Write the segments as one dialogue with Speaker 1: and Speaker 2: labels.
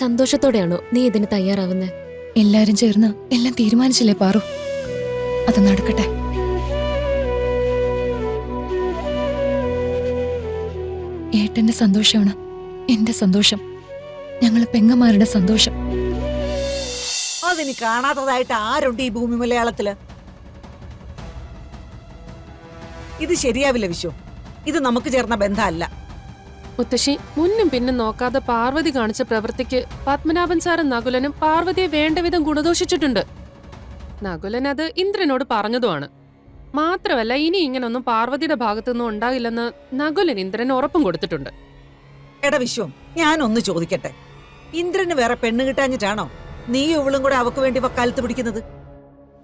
Speaker 1: സന്തോഷത്തോടെയാണോ നീ ഇതിന് തയ്യാറാവുന്നത്?
Speaker 2: എല്ലാരും ചേർന്ന് എല്ലാം തീരുമാനിച്ചില്ലേ പാറു? അത് നടക്കട്ടെ. ഏട്ടന്റെ സന്തോഷമാണ് എന്റെ സന്തോഷം, ഞങ്ങള് പെങ്ങന്മാരുടെ സന്തോഷം.
Speaker 3: അതിന് കാണാത്തതായിട്ട് ആരുണ്ട് ഈ ഭൂമി മലയാളത്തില്? ഇത് ശരിയാവില്ല വിശ്വ. ഇത് നമുക്ക് ചേർന്ന ബന്ധമല്ല.
Speaker 4: മുത്തശ്ശി, മുന്നും പിന്നും നോക്കാതെ പാർവതി കാണിച്ച പ്രവൃത്തിക്ക് പത്മനാഭൻ സാറും നകുലനും പാർവതിയെ വേണ്ടവിധം ഗുണദോഷിച്ചിട്ടുണ്ട്. നകുലൻ അത് ഇന്ദ്രനോട് പറഞ്ഞതുമാണ്. മാത്രമല്ല, ഇനി ഇങ്ങനൊന്നും പാർവതിയുടെ ഭാഗത്തുനിന്നും ഉണ്ടാകില്ലെന്ന് നകുലൻ ഇന്ദ്രന് ഉറപ്പും കൊടുത്തിട്ടുണ്ട്.
Speaker 3: എടാ വിശ്വം, ഞാനൊന്ന് ചോദിക്കട്ടെ, ഇന്ദ്രന് വേറെ പെണ്ണ് കിട്ടാഞ്ഞിട്ടാണോ നീ ഇവളും കൂടെ അവക്ക് വേണ്ടി വക്കാലത്ത് പിടിക്കുന്നത്?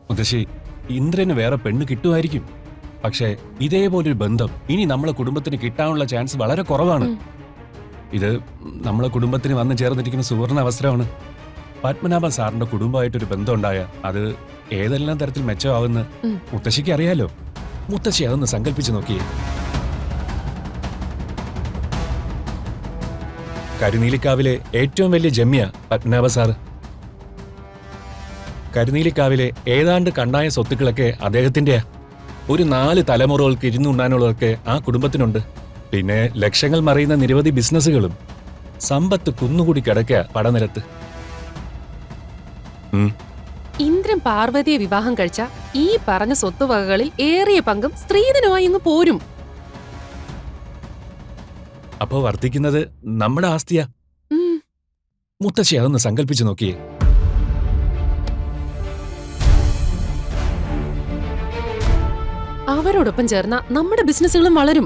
Speaker 5: മുത്തശ്ശി, ഇന്ദ്രന് വേറെ പെണ്ണ് കിട്ടുമായിരിക്കും. പക്ഷേ ഇതേപോലൊരു ബന്ധം ഇനി നമ്മളെ കുടുംബത്തിന് കിട്ടാനുള്ള ചാൻസ് വളരെ കുറവാണ്. ഇത് നമ്മളെ കുടുംബത്തിന് വന്നു ചേർന്നിരിക്കുന്ന സുവർണ അവസരമാണ്. പത്മനാഭൻ സാറിന്റെ കുടുംബമായിട്ടൊരു ബന്ധം ഉണ്ടായ അത് ഏതെല്ലാം തരത്തിൽ മെച്ചമാവുന്ന മുത്തശ്ശിക്ക് അറിയാലോ. മുത്തശ്ശി അതൊന്ന് സങ്കല്പിച്ചു നോക്കിയേ. കരുനീലിക്കാവിലെ ഏറ്റവും വലിയ ജമ്യ പത്മനാഭ സാറ്. കരുനീലിക്കാവിലെ ഏതാണ്ട് കണ്ടായ സ്വത്തുക്കളൊക്കെ അദ്ദേഹത്തിന്റെയാ. ഒരു 4 തലമുറകൾക്ക് ഇരുന്നുണ്ണാനുള്ളതൊക്കെ ആ കുടുംബത്തിനുണ്ട്. പിന്നെ ലക്ഷങ്ങൾ മറിയുന്ന നിരവധി ബിസിനസ്സുകളും. സമ്പത്ത് കുന്നുകൂടി കിടക്കുക പടനിരത്ത്.
Speaker 4: ഇന്ദ്രൻ പാർവതിയെ വിവാഹം കഴിച്ച ഈ പറഞ്ഞ സ്വത്തുവകകളിൽ ഏറിയ പങ്കും സ്ത്രീധനമായി ഇങ്ങ് പോരും.
Speaker 5: അപ്പോ വർദ്ധിക്കുന്നത് നമ്മുടെ ആസ്തിയാ. മുത്തശ്ശി അതൊന്ന് സങ്കല്പിച്ചു നോക്കിയേ.
Speaker 4: അവരോടൊപ്പം ചേർന്ന നമ്മുടെ ബിസിനസ്സുകളും വളരും.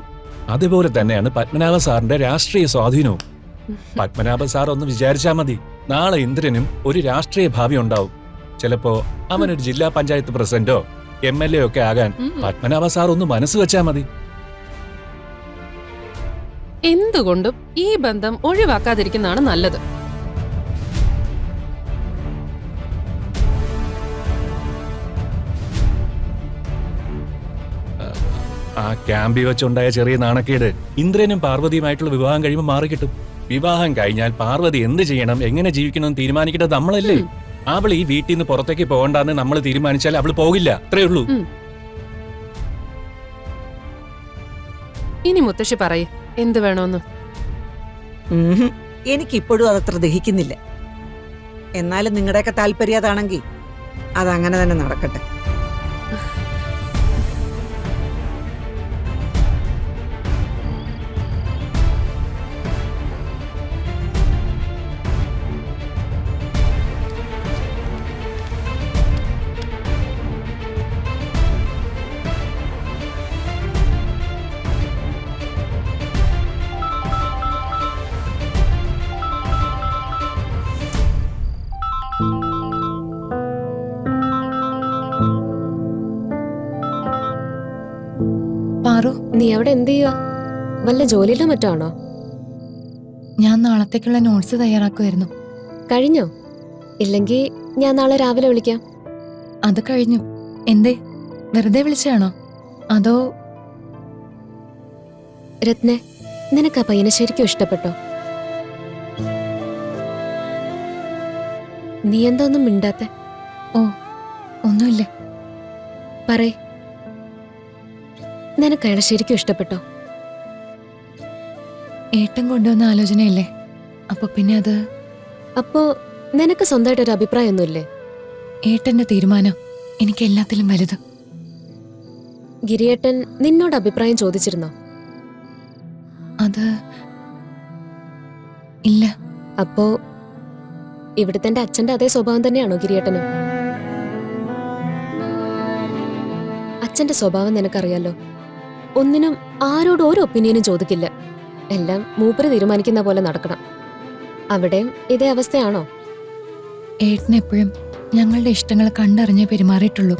Speaker 5: അതുപോലെ തന്നെയാണ് പത്മനാഭ സാറിന്റെ രാഷ്ട്രീയ സ്വാധീനവും. പത്മനാഭ സാർ ഒന്ന് വിചാരിച്ചാ മതി, നാളെ ഇന്ദ്രനും ഒരു രാഷ്ട്രീയ ഭാവി ഉണ്ടാവും. ചിലപ്പോ അവനൊരു ജില്ലാ പഞ്ചായത്ത് പ്രസിഡന്റോ MLA ഒക്കെ ആകാൻ പത്മനാഭ സാർ ഒന്ന് മനസ്സ് വെച്ചാ മതി.
Speaker 4: എന്തുകൊണ്ടും ഈ ബന്ധം ഒഴിവാക്കാതിരിക്കുന്നതാണ് നല്ലത്.
Speaker 5: ആ ക്യാമ്പിൽ വെച്ചുണ്ടായ ചെറിയ നാണക്കേട് ഇന്ദ്രനും പാർവതിയുമായിട്ടുള്ള വിവാഹം കഴിയുമ്പോൾ മാറിക്കിട്ടും. വിവാഹം കഴിഞ്ഞാൽ പാർവതി എന്ത് ചെയ്യണം, എങ്ങനെ ജീവിക്കണം തീരുമാനിക്കേണ്ടത് നമ്മളല്ലേ. അവൾ ഈ വീട്ടിൽ നിന്ന് പുറത്തേക്ക് പോകണ്ടെന്ന് നമ്മൾ തീരുമാനിച്ചാൽ അവൾ പോകില്ല. അത്രേ ഉള്ളൂ.
Speaker 4: ഇനി മുത്തശ്ശി പറയേ എന്ത് വേണോന്ന്.
Speaker 3: എനിക്കിപ്പോഴും അതത്ര ദഹിക്കുന്നില്ല. എന്നാലും നിങ്ങളുടെയൊക്കെ താല്പര്യം അതാണെങ്കിൽ അതങ്ങനെ തന്നെ നടക്കട്ടെ.
Speaker 2: പാറു,
Speaker 1: നീ അവിടെ എന്ത് ചെയ്യുക? വല്ല ജോലിയിലോ മറ്റാണോ?
Speaker 2: ഞാൻ നാളത്തേക്കുള്ള നോട്ട്സ് തയ്യാറാക്കുമായിരുന്നു.
Speaker 1: കഴിഞ്ഞോ? ഇല്ലെങ്കിൽ ഞാൻ നാളെ രാവിലെ വിളിക്കാം.
Speaker 2: അത് കഴിഞ്ഞു. എന്തേ, വെറുതെ വിളിച്ചാണോ? അതോ
Speaker 1: രത്നെ, നിനക്ക് ആ പയ്യനെ ശരിക്കും ഇഷ്ടപ്പെട്ടോ? നീ എന്താ ഒന്നും മിണ്ടാത്തെ?
Speaker 2: ഓ, ഒന്നുമില്ല.
Speaker 1: പറയ്, നിനക്ക് അയാളെ ശരിക്കും ഇഷ്ടപ്പെട്ടോ?
Speaker 2: ഏട്ടൻ കൊണ്ടുവന്ന ആലോചനയല്ലേ, അപ്പൊ പിന്നെ അത്.
Speaker 1: അപ്പോ നിനക്ക് സ്വന്തമായിട്ടൊരു അഭിപ്രായമൊന്നുമില്ലേ?
Speaker 2: ഏട്ടന്റെ തീരുമാനം എനിക്ക് എല്ലാത്തിലും വലുത്.
Speaker 1: ഗിരിയേട്ടൻ നിന്നോട് അഭിപ്രായം ചോദിച്ചിരുന്നോ?
Speaker 2: അത് ഇല്ല.
Speaker 1: അപ്പോ ഇവിടുത്തെ എന്റെ അച്ഛന്റെ അതേ സ്വഭാവം തന്നെയാണോ ഗിരിയേട്ടനും? അച്ഛന്റെ സ്വഭാവം നിനക്കറിയാലോ. ഒന്നിനും ആരോടും ഒരു ഒപ്പീനിയനും ചോദിക്കില്ല. എല്ലാം മൂപ്പര് തീരുമാനിക്കുന്ന പോലെ നടക്കണം. അവിടെയും ഇതേ അവസ്ഥയാണോ?
Speaker 2: ഏട്ടനെപ്പോഴും ഞങ്ങളുടെ ഇഷ്ടങ്ങൾ കണ്ടറിഞ്ഞേ പെരുമാറിയിട്ടുള്ളൂ.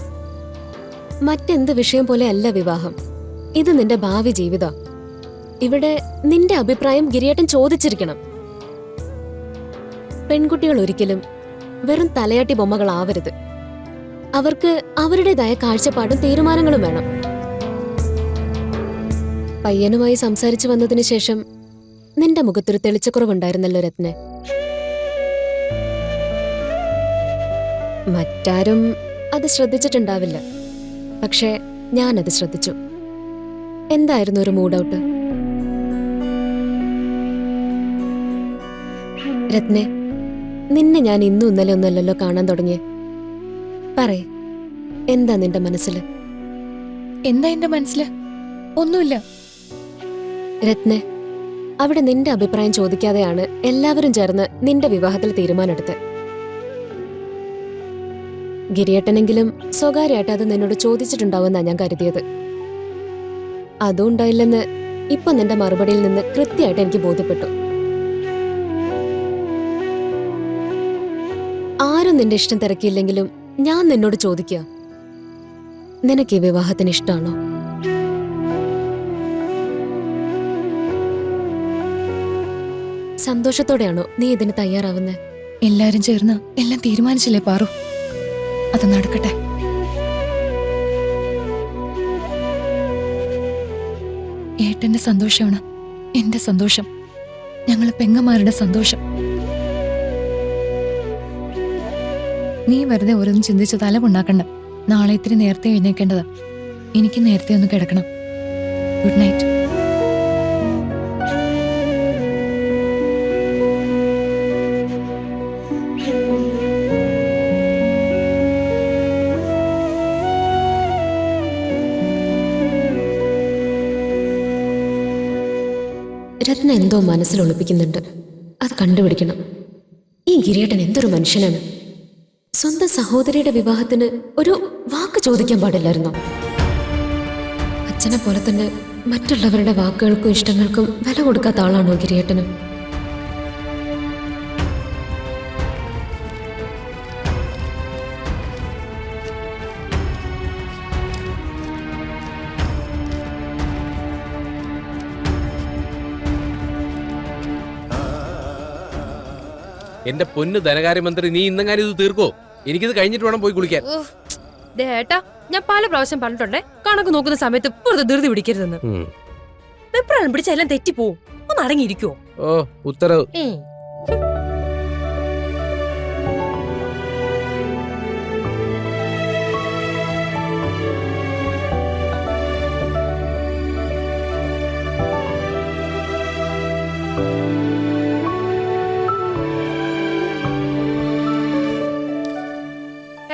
Speaker 1: മറ്റെന്ത് വിഷയം പോലെ അല്ല വിവാഹം. ഇത് നിന്റെ ഭാവി ജീവിതം. ഇവിടെ നിന്റെ അഭിപ്രായം ഗിരിയേട്ടൻ ചോദിച്ചിരിക്കണം. പെൺകുട്ടികൾ ഒരിക്കലും വെറും തലയാട്ടി ബൊമ്മകളാവരുത്. അവർക്ക് അവരുടേതായ കാഴ്ചപ്പാടും തീരുമാനങ്ങളും വേണം. പയ്യനുമായി സംസാരിച്ചു വന്നതിന് ശേഷം നിന്റെ മുഖത്തൊരു തെളിച്ചക്കുറവുണ്ടായിരുന്നല്ലോ രത്നെ. മറ്റാരും അത് ശ്രദ്ധിച്ചിട്ടുണ്ടാവില്ല, പക്ഷേ ഞാനത് ശ്രദ്ധിച്ചു. എന്തായിരുന്നു ഒരു മൂഡ് ഔട്ട്? രത്നെ, നിന്നെ ഞാൻ ഇന്നും ഇന്നലെ ഒന്നല്ലല്ലോ കാണാൻ തുടങ്ങിയേ. പറയ്, എന്താ നിന്റെ മനസ്സിൽ?
Speaker 2: എന്താ എന്റെ മനസ്സില്? ഒന്നുമില്ല.
Speaker 1: രത്നെ, അവിടെ നിന്റെ അഭിപ്രായം ചോദിക്കാതെയാണ് എല്ലാവരും ചേർന്ന് നിന്റെ വിവാഹത്തിൽ തീരുമാനമെടുത്ത്. ഗിരിയേട്ടനെങ്കിലും സ്വകാര്യമായിട്ട് അത് നിന്നോട് ചോദിച്ചിട്ടുണ്ടാവുമെന്നാ ഞാൻ കരുതിയത്. അതും ഉണ്ടായില്ലെന്ന് ഇപ്പൊ നിന്റെ മറുപടിയിൽ നിന്ന് കൃത്യമായിട്ട് എനിക്ക് ബോധ്യപ്പെട്ടു. ആരും നിന്റെ ഇഷ്ടം തിരക്കിയില്ലെങ്കിലും ഞാൻ നിന്നോട് ചോദിക്കുക, നിനക്ക് ഈ വിവാഹത്തിന് ഇഷ്ടമാണോ? സന്തോഷത്തോടെയാണോ നീ ഇതിന് തയ്യാറാവുന്നത്?
Speaker 2: എല്ലാരും ചേർന്ന് എല്ലാം തീരുമാനിച്ചില്ലേ പാറു? അത് നടക്കട്ടെ. ഏട്ടന്റെ സന്തോഷമാണ് എന്റെ സന്തോഷം, ഞങ്ങള് പെങ്ങന്മാരുടെ സന്തോഷം. നീ വെറുതെ ഓരോന്നും ചിന്തിച്ച് തലമുണ്ടാക്കണ്ട. നാളെ ഇത്തിരി നേരത്തെ എഴുന്നേക്കേണ്ടതാ. എനിക്ക് നേരത്തെ ഒന്ന് കിടക്കണം. Good night.
Speaker 1: രത്ന എന്തോ മനസ്സിൽ ഒളിപ്പിക്കുന്നുണ്ട്, അത് കണ്ടുപിടിക്കണം. ഈ ഗിരിയേട്ടൻ എന്തൊരു മനുഷ്യനാണ്. സ്വന്തം സഹോദരിയുടെ വിവാഹത്തിന് ഒരു വാക്ക് ചോദിക്കാൻ പാടില്ലായിരുന്നോ? അച്ഛനെ പോലെ തന്നെ മറ്റുള്ളവരുടെ വാക്കുകൾക്കും ഇഷ്ടങ്ങൾക്കും വില കൊടുക്കാത്ത ആളാണോ ഗിരിയേട്ടനും?
Speaker 6: എന്റെ പൊന്ന് ധനകാര്യമന്ത്രി, നീ ഇന്നെങ്ങാനും ഇത് തീർക്കോ? എനിക്കിത് കഴിഞ്ഞിട്ട് വേണം പോയി കുളിക്കാൻ.
Speaker 7: ഏട്ടാ, ഞാൻ പല പ്രാവശ്യം പറഞ്ഞിട്ടുണ്ടേ, കണക്ക് നോക്കുന്ന സമയത്ത് വെറുതെ ധൃതി പിടിക്കരുതെന്ന്. വെപ്രാളം പിടിച്ച എല്ലാം തെറ്റിപ്പോവും. ഒന്ന് അടങ്ങിയിരിക്കുവോ?
Speaker 6: ഓ, ഉത്തരവ്.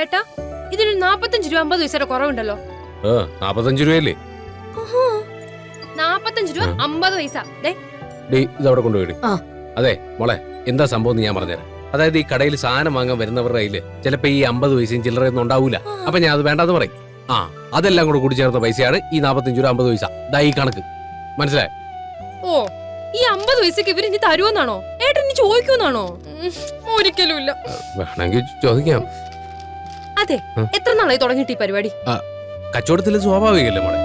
Speaker 7: ഏട്ടാ, ഇതിന് 45 രൂപ 50 പൈസയുടെ കുറവുണ്ടല്ലോ.
Speaker 6: 45 രൂപയല്ലേ?
Speaker 7: 45 രൂപ 50 പൈസ.
Speaker 6: ഇതവിടെ കൊണ്ടുപോയി. അതെ മോളെ, എന്താ സംഭവം ഞാൻ പറഞ്ഞുതരാം. അതായത് ഈ കടയിൽ സാധനം വാങ്ങാൻ വരുന്നവരുടെ കയ്യില് ചിലപ്പോ ഈ 50 പൈസയും ചില്ലറയൊന്നും ഉണ്ടാവൂല. അപ്പൊ ഞാൻ അത് വേണ്ടാന്ന് പറയും. അതെല്ലാം കൂടെ കൂടി ചേർത്ത പൈസയാണ് ഈ 45 രൂപ 50 പൈസ. ദാ ഈ കണക്ക് മനസ്സിലായോ?
Speaker 7: ഓ, ഈ 50 പൈസക്ക് ഇവര് ഇനി തരുമെന്നാണോ? ഏട്ടൻ ഇനി ചോദിക്കുമെന്നാണോ? ഒരിക്കലും ഇല്ല.
Speaker 6: വേണമെങ്കിൽ ചോദിക്കാം.
Speaker 7: അതെ, എത്ര നാളായി തുടങ്ങിയിട്ട് ഈ പരിപാടി?
Speaker 6: കച്ചവടത്തിൽ സ്വാഭാവികല്ലേ മോളെ.